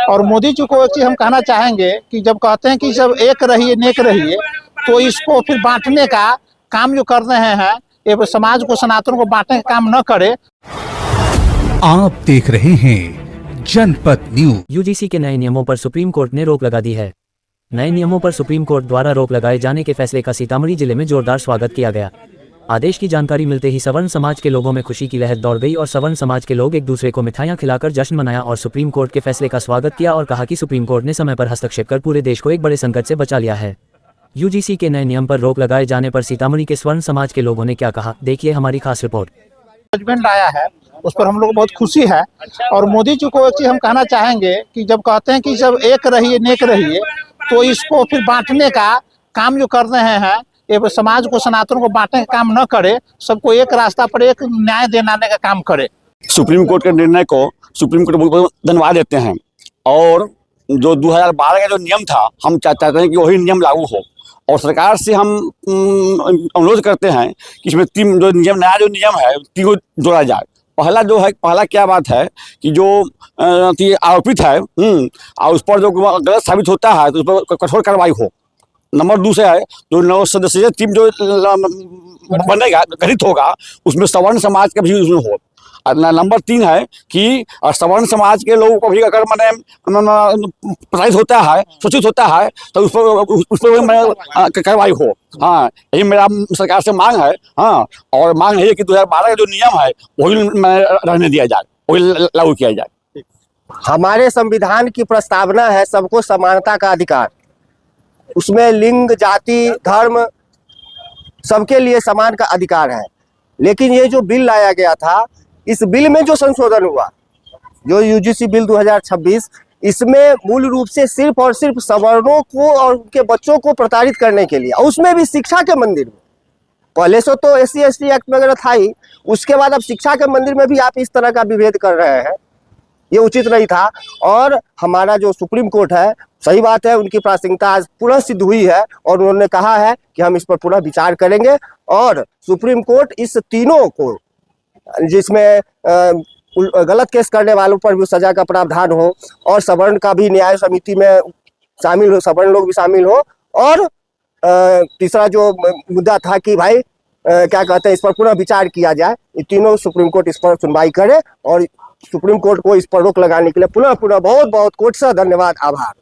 और मोदी जी को एक चीज हम कहना चाहेंगे कि जब कहते हैं कि सब एक रहिए नेक रहिए, तो इसको फिर बांटने का काम जो कर रहे हैं, ये समाज को, सनातन को बांटने का काम न करे। आप देख रहे हैं जनपद न्यूज। यूजीसी के नए नियमों पर सुप्रीम कोर्ट ने रोक लगा दी है। नए नियमों पर सुप्रीम कोर्ट द्वारा रोक लगाए जाने के फैसले का सीतामढ़ी जिले में जोरदार स्वागत किया गया। आदेश की जानकारी मिलते ही सवर्ण समाज के लोगों में खुशी की लहर दौड़ गई और सवर्ण समाज के लोग एक दूसरे को मिठाइयां खिलाकर जश्न मनाया और सुप्रीम कोर्ट के फैसले का स्वागत किया और कहा कि सुप्रीम कोर्ट ने समय पर हस्तक्षेप कर पूरे देश को एक बड़े संकट से बचा लिया है। यूजीसी के नए नियम पर रोक लगाए जाने पर सीतामढ़ी के स्वर्ण समाज के लोगों ने क्या कहा, देखिए हमारी खास रिपोर्ट। जजमेंट आया है, उस पर हम लोग को बहुत खुशी है। और मोदी जी को एक चीज हम कहना चाहेंगे कि जब कहते हैं कि सब एक रहिए नेक रहिए, तो इसको फिर बांटने का काम जो कर रहे हैं, ये समाज को, सनातन को बांटने का काम न करे, सबको एक रास्ता पर एक न्याय दिलाने का काम करे। सुप्रीम कोर्ट के निर्णय को सुप्रीम कोर्ट बहुत धन्यवाद देते हैं। और जो 2012 का जो नियम था, हम चाहते हैं कि वही नियम लागू हो और सरकार से हम अनुरोध करते हैं कि इसमें तीन जो नया नियम है, तीनों जोड़ा जाए। पहला क्या बात है कि जो आरोपित है और उस पर जो गलत साबित होता है तो उस पर कठोर कार्रवाई हो। नंबर 2 से है जो 9 सदस्यीय टीम जो बनेगा, गठित होगा, उसमें सवर्ण समाज का भी उसमें हो। नंबर 3 है कि सवर्ण समाज के लोगों को भी अगर मैंने प्रसारित होता है, सूचित होता है, तो उस पर कार्रवाई हो। हाँ, यही मेरा सरकार से मांग है। हाँ, और मांग है कि 2012 का जो नियम है वही रहने दिया जाए, वही लागू किया जाए। हमारे संविधान की प्रस्तावना है सबको समानता का अधिकार। उसमें लिंग, जाति, धर्म सबके लिए समान का अधिकार है। लेकिन ये जो बिल लाया गया था, इस बिल में जो संशोधन हुआ, जो यूजीसी बिल 2026, इसमें मूल रूप से सिर्फ और सिर्फ सवर्णों को और उनके बच्चों को प्रताड़ित करने के लिए, और उसमें भी शिक्षा के मंदिर में। पहले से तो SC/ST एक्ट वगैरह था ही, उसके बाद अब शिक्षा के मंदिर में भी आप इस तरह का विभेद कर रहे हैं, ये उचित नहीं था। और हमारा जो सुप्रीम कोर्ट है, सही बात है, उनकी प्रासंगिकता आज पुनः सिद्ध हुई है और उन्होंने कहा है कि हम इस पर पुनः विचार करेंगे और सुप्रीम कोर्ट इस तीनों को, जिसमें गलत केस करने वालों पर भी सजा का प्रावधान हो और सवर्ण का भी न्याय समिति में शामिल हो, सवर्ण लोग भी शामिल हो। और तीसरा जो मुद्दा था कि भाई क्या कहते हैं, इस पर पुनः विचार किया जाए। ये तीनों सुप्रीम कोर्ट इस पर सुनवाई करे और सुप्रीम कोर्ट को इस पर रोक लगाने के लिए पुनः बहुत बहुत कोर्ट से धन्यवाद, आभार।